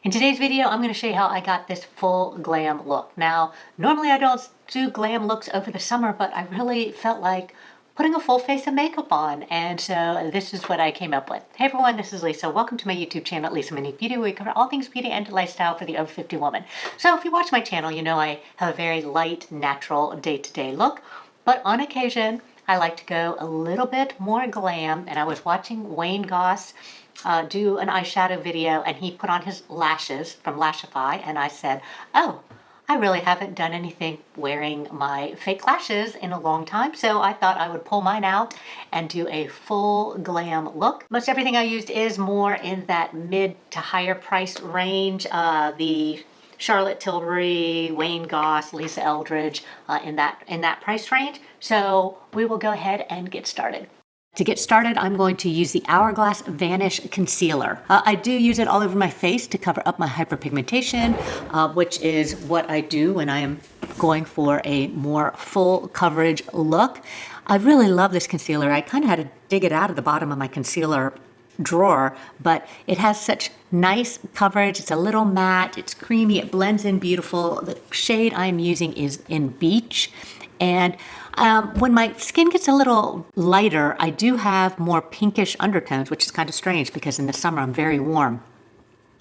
In today's video, I'm going to show you how I got this full glam look. Now, normally I don't do glam looks over the summer, but I really felt like putting a full face of makeup on, and so this is what I came up with. Hey everyone, this is Lisa. Welcome to my YouTube channel, Lisa Monique Beauty, where we cover all things beauty and lifestyle for the over 50 woman. So if you watch my channel, you know I have a very light, natural, day-to-day look, but on occasion, I like to go a little bit more glam, and I was watching Wayne Goss do an eyeshadow video, and he put on his lashes from Lashify, and I said, oh, I really haven't done anything wearing my fake lashes in a long time, so I thought I would pull mine out and do a full glam look. Most everything I used is more in that mid to higher price range. The Charlotte Tilbury, Wayne Goss, Lisa Eldridge, in that price range. So we will go ahead and get started. To get started, I'm going to use the Hourglass Vanish Concealer. I do use it all over my face to cover up my hyperpigmentation, which is what I do when I am going for a more full coverage look. I really love this concealer. I kind of had to dig it out of the bottom of my concealer drawer, but it has such nice coverage. It's a little matte, it's creamy, it blends in beautiful. The shade I'm using is in Beach. And when my skin gets a little lighter, I do have more pinkish undertones, which is kind of strange because in the summer I'm very warm.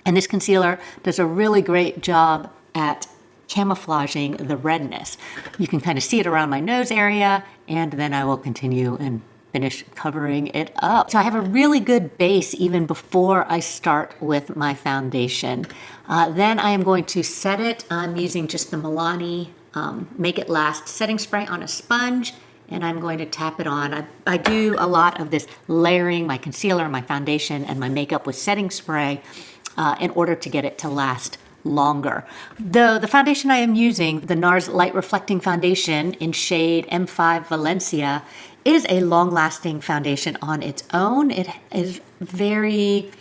And this concealer does a really great job at camouflaging the redness. You can kind of see it around my nose area, and then I will continue and finish covering it up. So I have a really good base even before I start with my foundation. Then I am going to set it. I'm using just the Milani Make It Last setting spray on a sponge, and I'm going to tap it on. I do a lot of this layering my concealer, my foundation, and my makeup with setting spray in order to get it to last longer. The foundation I am using, the NARS Light Reflecting Foundation in shade M5 Valencia, is a long-lasting foundation on its own. It is very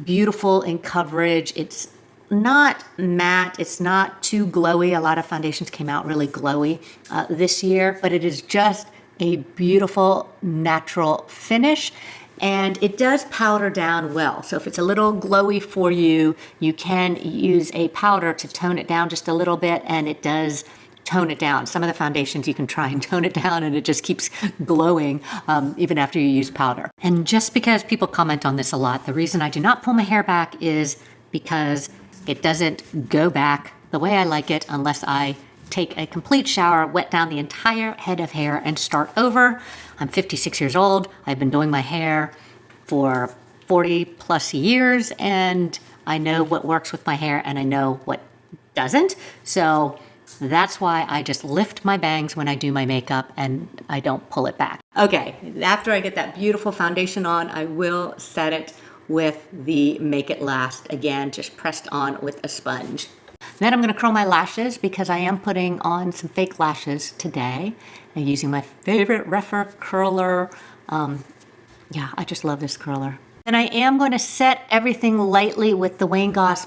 beautiful in coverage. It's not matte, it's not too glowy. A lot of foundations came out really glowy this year, but it is just a beautiful natural finish, and it does powder down well. So if it's a little glowy for you, you can use a powder to tone it down just a little bit, and it does tone it down. Some of the foundations you can try and tone it down and it just keeps glowing even after you use powder. And just because people comment on this a lot, the reason I do not pull my hair back is because it doesn't go back the way I like it unless I take a complete shower, wet down the entire head of hair, and start over. I'm 56 years old. I've been doing my hair for 40 plus years, and I know what works with my hair and I know what doesn't. So that's why I just lift my bangs when I do my makeup and I don't pull it back. Okay, after I get that beautiful foundation on, I will set it with the Make It Last, again, just pressed on with a sponge. Then I'm going to curl my lashes because I am putting on some fake lashes today and using my favorite Refer curler. Yeah, I just love this curler. And I am going to set everything lightly with the Wayne Goss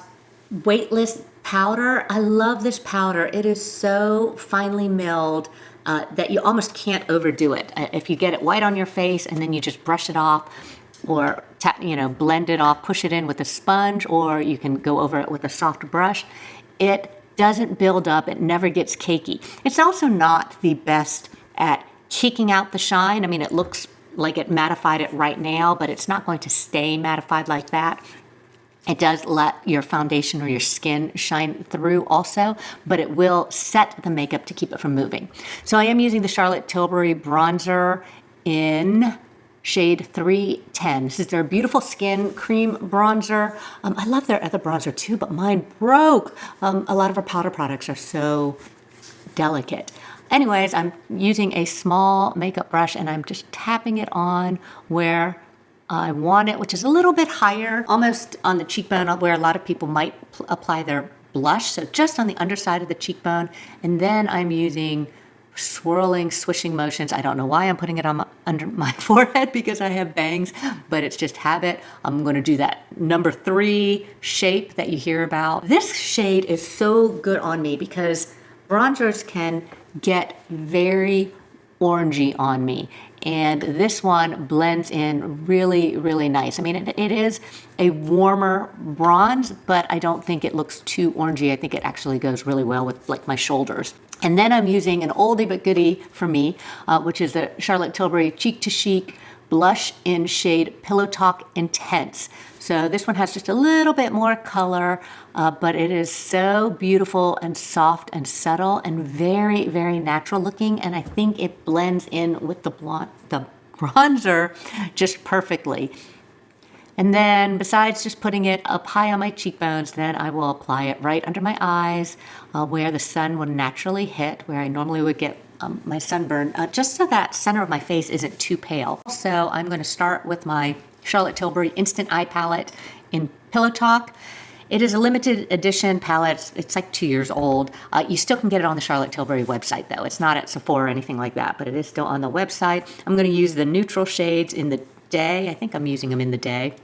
Weightless powder. I love this powder. It is so finely milled that you almost can't overdo it. If you get it white on your face and then you just brush it off, or blend it off, push it in with a sponge, or you can go over it with a soft brush, it doesn't build up, it never gets cakey. It's also not the best at kicking out the shine. I mean, it looks like it mattified it right now, but it's not going to stay mattified like that. It does let your foundation or your skin shine through also, but it will set the makeup to keep it from moving. So I am using the Charlotte Tilbury bronzer in shade 310. This is their beautiful skin cream bronzer. I love their other bronzer too, but mine broke. A lot of our powder products are so delicate. Anyways, I'm using a small makeup brush and I'm just tapping it on where I want it, which is a little bit higher, almost on the cheekbone where a lot of people might apply their blush. So just on the underside of the cheekbone. And then I'm using swirling, swishing motions. I don't know why I'm putting it on under my forehead because I have bangs, but it's just habit. I'm going to do that number 3 shape that you hear about. This shade is so good on me because bronzers can get very orangey on me. and this one blends in really, really nice. I mean, it is a warmer bronze, but I don't think it looks too orangey. I think it actually goes really well with like my shoulders. And then I'm using an oldie but goodie for me, which is the Charlotte Tilbury Cheek to Chic blush in shade Pillow Talk Intense. So this one has just a little bit more color, but it is so beautiful and soft and subtle and very, very natural looking. And I think it blends in with the bronzer just perfectly. And then besides just putting it up high on my cheekbones, then I will apply it right under my eyes, where the sun would naturally hit, where I normally would get my sunburn, just so that center of my face isn't too pale. So I'm going to start with my Charlotte Tilbury Instant Eye Palette in Pillow Talk. It is a limited edition palette. It's like 2 years old. You still can get it on the Charlotte Tilbury website though. It's not at Sephora or anything like that, but it is still on the website. I'm going to use the neutral shades in the day. I think I'm using them in the day.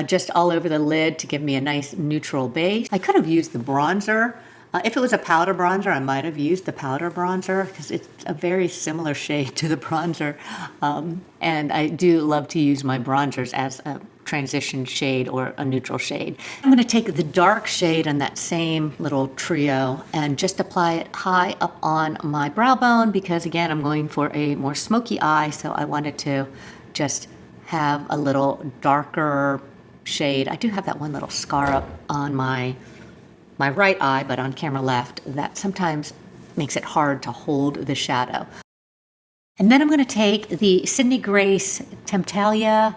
Just all over the lid to give me a nice neutral base. I could have used the bronzer. If it was a powder bronzer, I might have used the powder bronzer because it's a very similar shade to the bronzer. And I do love to use my bronzers as a transition shade or a neutral shade. I'm going to take the dark shade in that same little trio and just apply it high up on my brow bone because again, I'm going for a more smoky eye. So I wanted to just have a little darker shade. I do have that one little scar up on my right eye, but on camera left, that sometimes makes it hard to hold the shadow. And then I'm going to take the Sydney Grace Temptalia,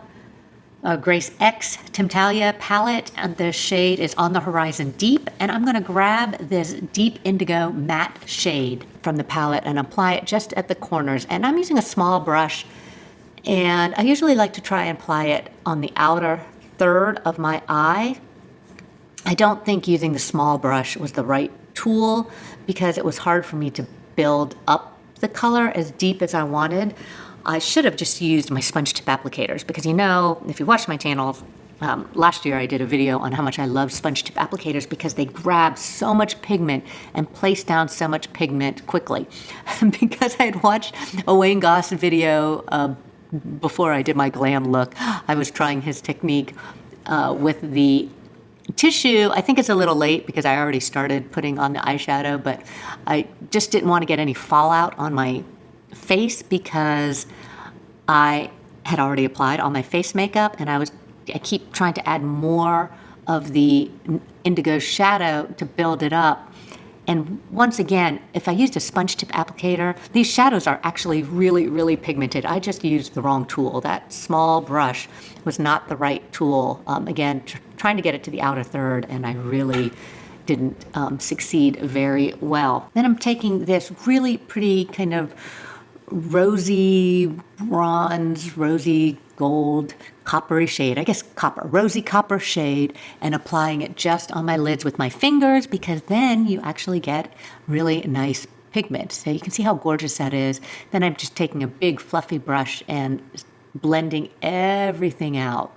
Grace X Temptalia palette, and the shade is On the Horizon Deep, and I'm going to grab this deep indigo matte shade from the palette and apply it just at the corners. And I'm using a small brush, and I usually like to try and apply it on the outer third of my eye. I don't think using the small brush was the right tool because it was hard for me to build up the color as deep as I wanted. I should have just used my sponge tip applicators because, you know, if you watch my channel, last year I did a video on how much I love sponge tip applicators because they grab so much pigment and place down so much pigment quickly. Because I had watched a Wayne Goss video before I did my glam look, I was trying his technique with the tissue. I think it's a little late because I already started putting on the eyeshadow, but I just didn't want to get any fallout on my face because I had already applied all my face makeup, and I keep trying to add more of the indigo shadow to build it up. And once again, if I used a sponge tip applicator, these shadows are actually really, really pigmented. I just used the wrong tool. That small brush was not the right tool. Again, trying to get it to the outer third, and I really didn't succeed very well. Then I'm taking this really pretty kind of rosy bronze, rosy gold, coppery shade, I guess copper, rosy copper shade, and applying it just on my lids with my fingers because then you actually get really nice pigment. So you can see how gorgeous that is. Then I'm just taking a big fluffy brush and blending everything out.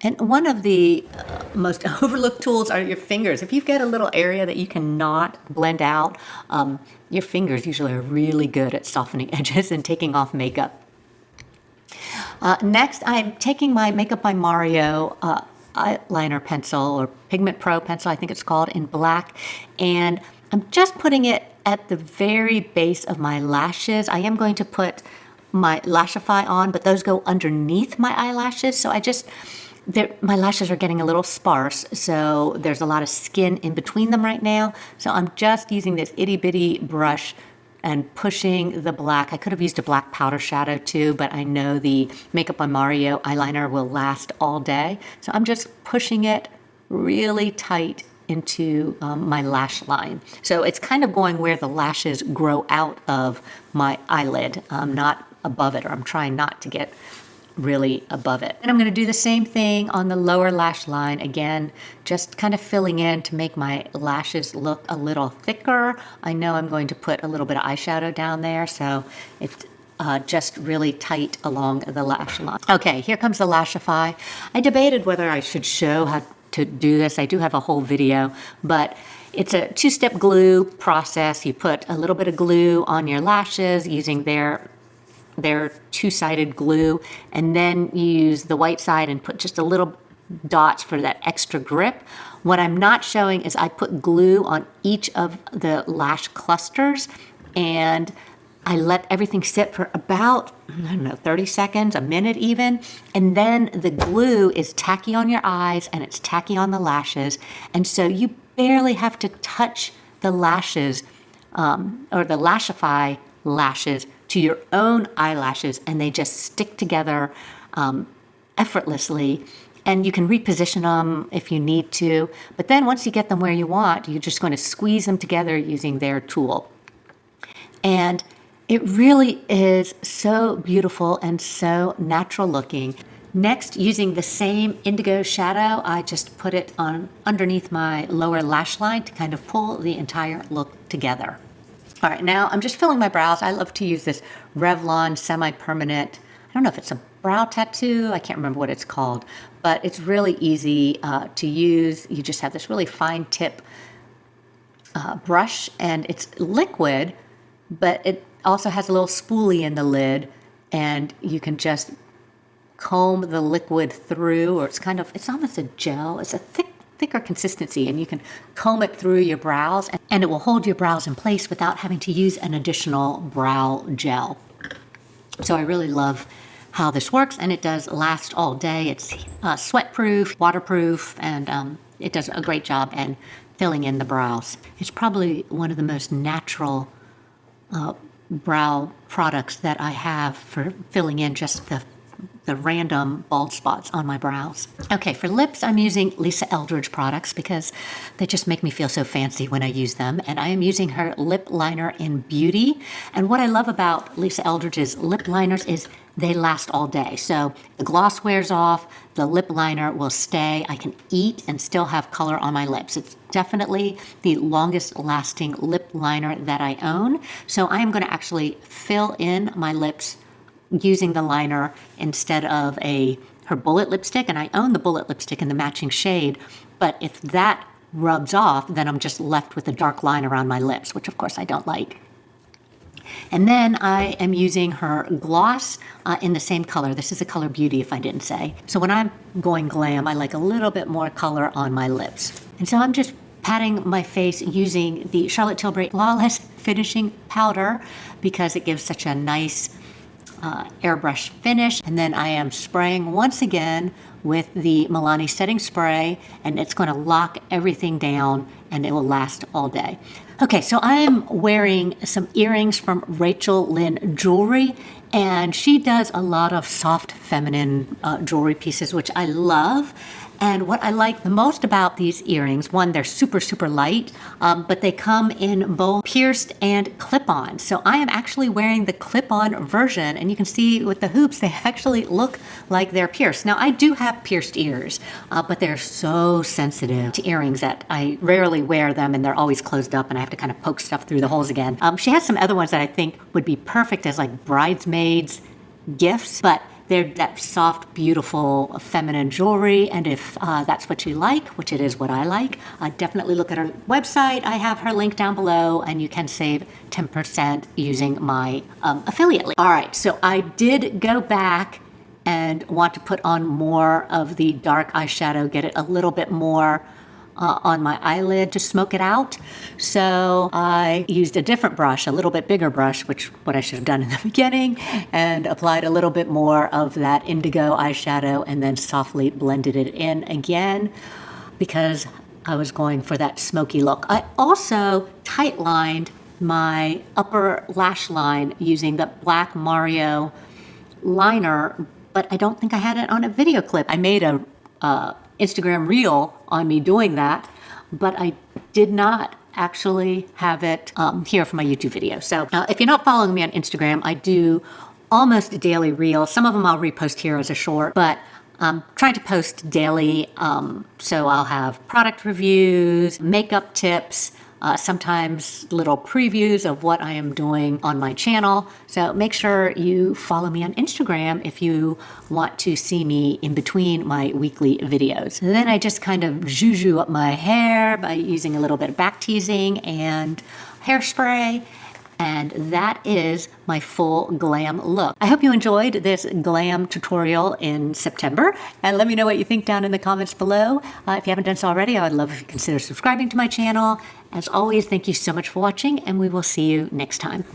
And one of the most overlooked tools are your fingers. If you've got a little area that you cannot blend out, your fingers usually are really good at softening edges and taking off makeup. Next, I'm taking my Makeup by Mario eyeliner pencil, or Pigment Pro pencil, I think it's called, in black. And I'm just putting it at the very base of my lashes. I am going to put my Lashify on, but those go underneath my eyelashes. So my lashes are getting a little sparse, so there's a lot of skin in between them right now. So I'm just using this itty bitty brush and pushing the black. I could have used a black powder shadow too, but I know the Makeup by Mario eyeliner will last all day. So I'm just pushing it really tight into my lash line. So it's kind of going where the lashes grow out of my eyelid, not above it, or I'm trying not to get really above it. And I'm going to do the same thing on the lower lash line. Again, just kind of filling in to make my lashes look a little thicker. I know I'm going to put a little bit of eyeshadow down there, so it's just really tight along the lash line. Okay, here comes the Lashify. I debated whether I should show how to do this. I do have a whole video, but it's a two-step glue process. You put a little bit of glue on your lashes using their two-sided glue, and then you use the white side and put just a little dots for that extra grip. What I'm not showing is I put glue on each of the lash clusters, and I let everything sit for about, I don't know, 30 seconds, a minute even, and then the glue is tacky on your eyes and it's tacky on the lashes, and so you barely have to touch the lashes or the Lashify lashes to your own eyelashes, and they just stick together effortlessly. And you can reposition them if you need to, but then once you get them where you want, you're just going to squeeze them together using their tool. And it really is so beautiful and so natural looking. Next, using the same indigo shadow, I just put it on underneath my lower lash line to kind of pull the entire look together. All right, now I'm just filling my brows. I love to use this Revlon semi-permanent, I don't know if it's a brow tattoo, I can't remember what it's called, but it's really easy to use. You just have this really fine tip brush, and it's liquid, but it also has a little spoolie in the lid, and you can just comb the liquid through, or it's almost a gel. It's a thicker consistency, and you can comb it through your brows, and it will hold your brows in place without having to use an additional brow gel. So I really love how this works, and it does last all day. It's sweat-proof, waterproof, and it does a great job in filling in the brows. It's probably one of the most natural brow products that I have for filling in just the random bald spots on my brows. Okay, for lips, I'm using Lisa Eldridge products because they just make me feel so fancy when I use them. And I am using her lip liner in Beauty. And what I love about Lisa Eldridge's lip liners is they last all day. So the gloss wears off, the lip liner will stay. I can eat and still have color on my lips. It's definitely the longest lasting lip liner that I own. So I am going to actually fill in my lips using the liner instead of her bullet lipstick, and I own the bullet lipstick in the matching shade, but if that rubs off, then I'm just left with a dark line around my lips, which of course I don't like. And then I am using her gloss in the same color. This is the color Beauty, if I didn't say. So when I'm going glam, I like a little bit more color on my lips. And so I'm just patting my face using the Charlotte Tilbury Flawless Finishing Powder because it gives such a nice airbrush finish. And then I am spraying once again with the Milani setting spray, and it's going to lock everything down and it will last all day. Okay, so I am wearing some earrings from Rachel Lynn Jewelry, and she does a lot of soft feminine jewelry pieces, which I love. And what I like the most about these earrings, one, they're super, super light, but they come in both pierced and clip-on. So I am actually wearing the clip-on version, and you can see with the hoops, they actually look like they're pierced. Now, I do have pierced ears, but they're so sensitive to earrings that I rarely wear them, and they're always closed up, and I have to kind of poke stuff through the holes again. She has some other ones that I think would be perfect as like bridesmaids gifts, but they're that soft, beautiful, feminine jewelry, and if that's what you like, which it is what I like, definitely look at her website. I have her link down below, and you can save 10% using my affiliate link. All right, so I did go back and want to put on more of the dark eyeshadow, get it a little bit more on my eyelid to smoke it out. So I used a different brush, a little bit bigger brush, which what I should have done in the beginning, and applied a little bit more of that indigo eyeshadow and then softly blended it in again because I was going for that smoky look. I also tight lined my upper lash line using the Black Mario liner, but I don't think I had it on a video clip. I made a Instagram reel on me doing that, but I did not actually have it here for my YouTube video. So if you're not following me on Instagram, I do almost daily reels. Some of them I'll repost here as a short, but I'm trying to post daily. So I'll have product reviews, makeup tips, sometimes little previews of what I am doing on my channel. So make sure you follow me on Instagram if you want to see me in between my weekly videos. And then I just kind of zhuzh up my hair by using a little bit of back teasing and hairspray. And that is my full glam look. I hope you enjoyed this glam tutorial in September, and let me know what you think down in the comments below. If you haven't done so already, I would love if you consider subscribing to my channel. As always, thank you so much for watching, and we will see you next time.